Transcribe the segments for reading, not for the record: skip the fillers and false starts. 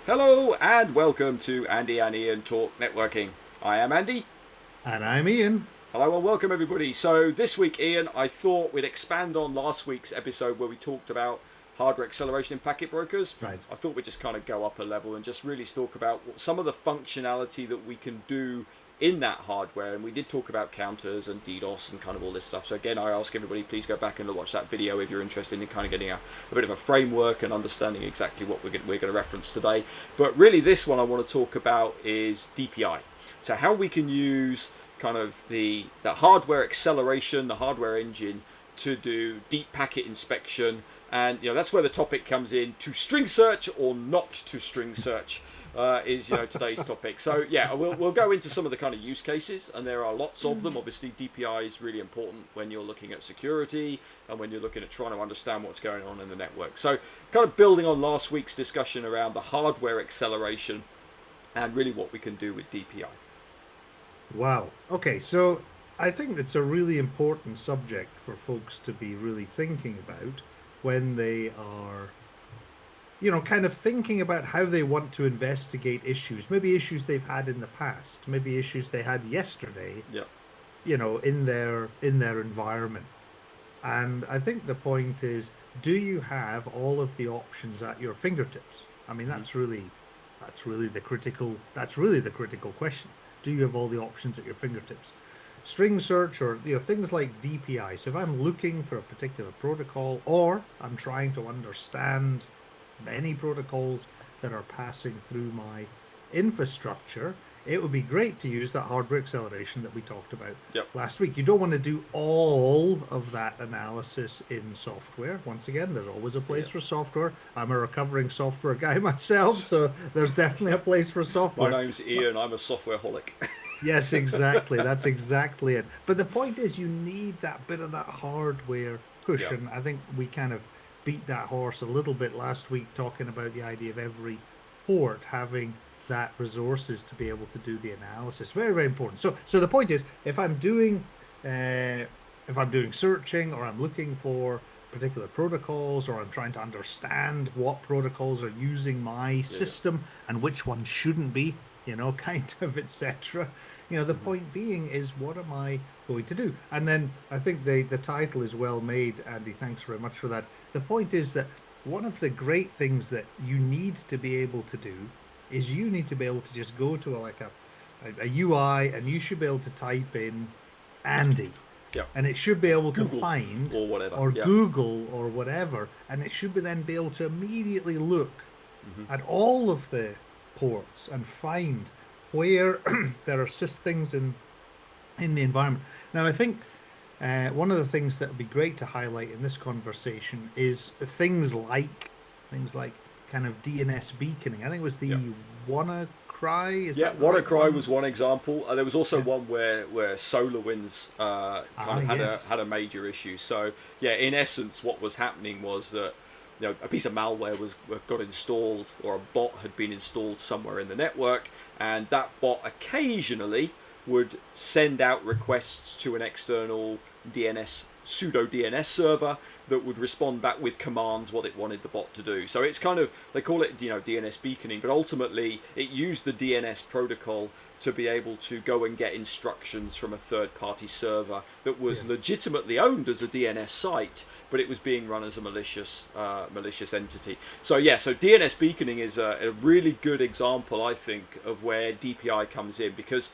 Hello and welcome to Andy Iain Talk Networking. I am Andy. And I'm Ian. Hello and welcome everybody. So this week, Ian, I thought we'd expand on last week's episode where we talked about hardware acceleration in packet brokers. Right. I thought we'd just kind of go up a level and just really talk about some of the functionality that we can do in that hardware. And we did talk about counters and DDoS and kind of all this stuff. So again, I ask everybody, please go back and watch that video if you're interested in kind of getting a bit of a framework and understanding exactly what we're going to reference today. But really this one I want to talk about is DPI. So how we can use kind of the hardware acceleration, the hardware engine to do deep packet inspection, and that's where the topic comes in: to string search or not to string search is today's topic. So yeah, we'll go into some of the kind of use cases, and there are lots of them. Obviously, DPI is really important when you're looking at security and when you're looking at trying to understand what's going on in the network. So kind of building on last week's discussion around the hardware acceleration and really what we can do with DPI. Wow. Okay, so I think it's a really important subject for folks to be really thinking about when they are, kind of thinking about how they want to investigate issues, maybe issues they've had in the past, maybe issues they had yesterday, Yeah. in their environment. And I think the point is, do you have all of the options at your fingertips? I mean, Mm-hmm. that's really the critical question. Do you have all the options at your fingertips? String search or things like DPI. So if I'm looking for a particular protocol or I'm trying to understand many protocols that are passing through my infrastructure, it would be great to use that hardware acceleration that we talked about Yep. last week. You don't want to do all of that analysis in software. Once again, there's always a Yeah. place for software. I'm a recovering software guy myself, so there's definitely a place for My software. name's But Ian. I'm a software holic. yes, exactly. That's exactly it. But the point is, you need that bit of that hardware push. Yeah. And I think we kind of beat that horse a little bit last week, talking about the idea of every port having that resources to be able to do the analysis. Very, very important. So the point is, uh, if I'm doing searching or I'm looking for particular protocols or I'm trying to understand what protocols are using my Yeah. Yeah. system and which ones shouldn't be, kind of, etc. The Mm-hmm. point being is, what am I going to do? And then I think the title is well made, Andy. Thanks very much for that. The point is that one of the great things that you need to be able to do is you need to be able to just go to a UI and you should be able to type in Andy Yeah. and it should be able to Google find, or whatever. or Yeah. Google or whatever, and it should be then be able to immediately look Mm-hmm. at all of the ports and find where there are things in the environment. Now, I think one of the things that would be great to highlight in this conversation is things like kind of DNS beaconing. I think it was Yeah. the WannaCry. Is Yeah. that the right WannaCry one? was one example. There was also Yeah. one where SolarWinds kind Ah, of yes. had a major issue. So yeah, in essence, what was happening was that a piece of malware was got installed, or a bot had been installed somewhere in the network, and that bot occasionally would send out requests to an external DNS pseudo DNS server that would respond back with commands what it wanted the bot to do. So it's kind of, they call it DNS beaconing, but ultimately it used the DNS protocol to be able to go and get instructions from a third party server that was Yeah. legitimately owned as a DNS site, but it was being run as a malicious entity. So yeah, so DNS beaconing is a really good example, I think, of where DPI comes in, because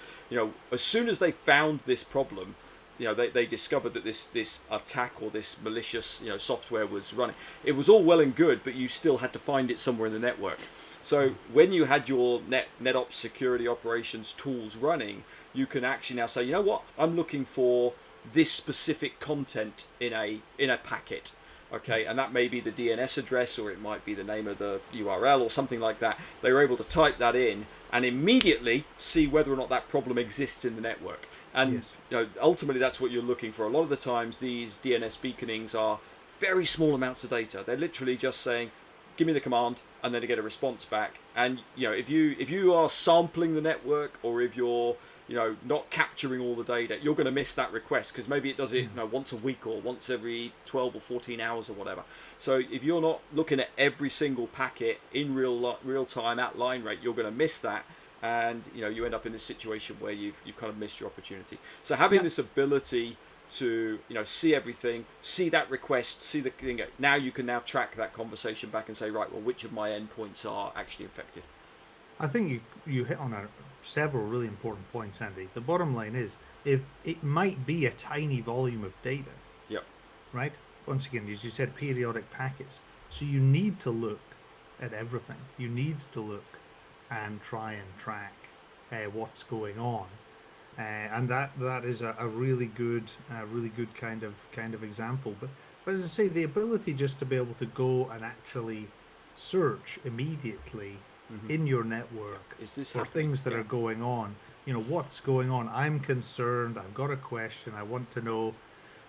as soon as they found this problem, they discovered that this attack or this malicious software was running. It was all well and good, but you still had to find it somewhere in the network. So when you had your NetOps security operations tools running, you can actually now say, you know what, I'm looking for this specific content in a packet. Okay, and that may be the DNS address, or it might be the name of the URL or something like that. They were able to type that in and immediately see whether or not that problem exists in the network. And Yes. ultimately, that's what you're looking for. A lot of the times, these DNS beaconings are very small amounts of data. They're literally just saying, "Give me the command," and then they get a response back. And if you are sampling the network, or if you're not capturing all the data, you're going to miss that request because maybe it does it once a week or once every 12 or 14 hours or whatever. So if you're not looking at every single packet in real time at line rate, you're going to miss that, and you end up in this situation where you've kind of missed your opportunity. So having this ability to see everything, see that request, see the thing, now you can now track that conversation back and say, right, well, which of my endpoints are actually infected. I think you hit on several really important points, Andy. The bottom line is, if it might be a tiny volume of data, Yep. right? Once again, as you said, periodic packets. So you need to look at everything. You need to look and try and track what's going on, and that is a really good kind of example. But as I say, the ability just to be able to go and actually search immediately in your network Is this for happening? things that are going on. What's going on? I'm concerned. I've got a question. I want to know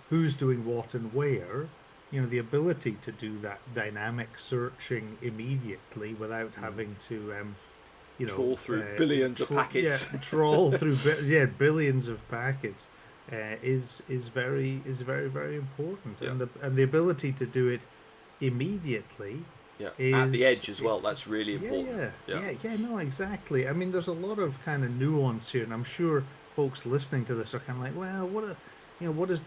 who's doing what and where. The ability to do that dynamic searching immediately without having to, trawl through billions of packets. Yeah, trawl through billions of packets is very very important, and the ability to do it immediately. Yeah, is at the edge as well. That's really important. No, exactly. I mean, there's a lot of kind of nuance here, and I'm sure folks listening to this are kind of like, well, what does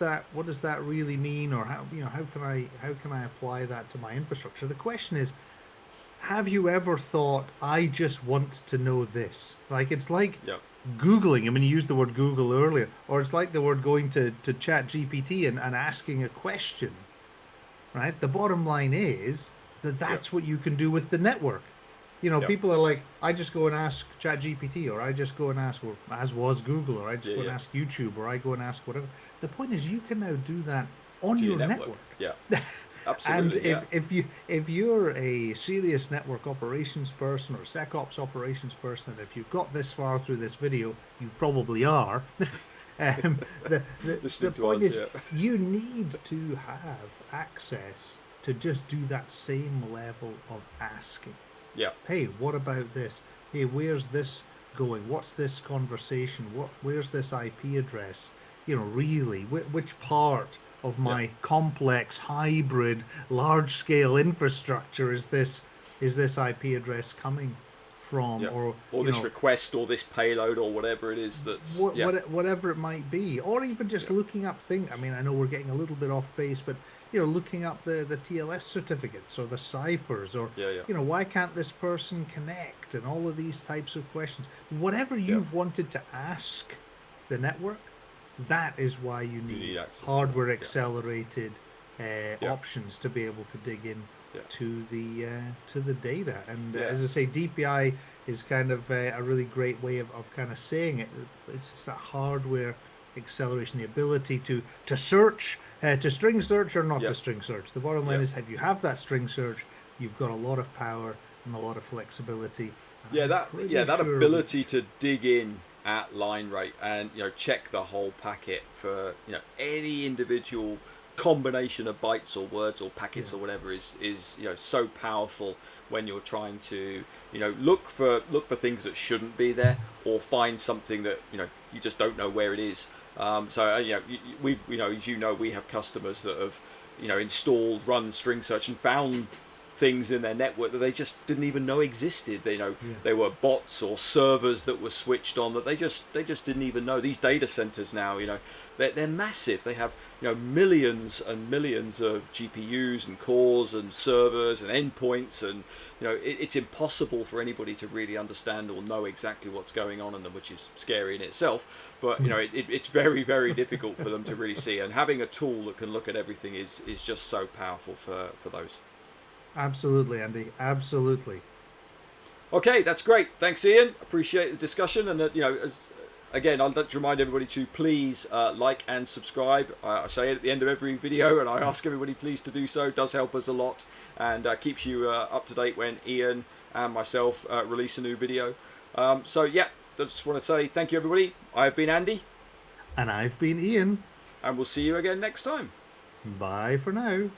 that really mean, or how can I apply that to my infrastructure? The question is, have you ever thought, I just want to know this? Like, it's like Googling. I mean, you used the word Google earlier, or it's like the word going to Chat GPT and asking a question, right? The bottom line is that's what you can do with the network. People are like, I just go and ask ChatGPT, or I just go and ask, or as was Google, or I just go and ask YouTube, or I go and ask whatever. The point is, you can now do that on your network. Yeah, absolutely. And if you're a serious network operations person or SecOps operations person, if you've got this far through this video, you probably are. The point is, you need to have access to just do that same level of asking. Yeah. Hey, what about this? Hey, where's this going? What's this conversation? Where's this IP address? Really, which part of my complex, hybrid, large-scale infrastructure is this IP address coming from? Or this request, or this payload, or whatever it is that's whatever it might be, or even just looking up things. I mean, I know we're getting a little bit off base, but looking up the TLS certificates or the ciphers, or why can't this person connect, and all of these types of questions. Whatever you've wanted to ask the network, that is why you need hardware accelerated options to be able to dig in to the data. And as I say, DPI is kind of a really great way of kind of saying it. It's just that hardware acceleration, the ability to search, to string search or not to string search. The bottom line is, if you have that string search, you've got a lot of power and a lot of flexibility. That ability to dig in at line rate and check the whole packet for any individual combination of bytes or words or packets or whatever is so powerful when you're trying to look for things that shouldn't be there, or find something that you just don't know where it is. We we have customers that have installed, run string search, and found things in their network that they just didn't even know existed. They were bots or servers that were switched on that they just didn't even know. These data centers now, they're massive. They have millions and millions of GPUs and cores and servers and endpoints, and it's impossible for anybody to really understand or know exactly what's going on in them, which is scary in itself. But it's very, very difficult for them to really see. And having a tool that can look at everything is just so powerful for those. Absolutely, Andy. Absolutely. Okay, that's great. Thanks, Iain. Appreciate the discussion. And again, I'd like to remind everybody to please like and subscribe. I say it at the end of every video, and I ask everybody please to do so. It does help us a lot, and keeps you up to date when Iain and myself release a new video. I just want to say thank you, everybody. I've been Andy. And I've been Iain. And we'll see you again next time. Bye for now.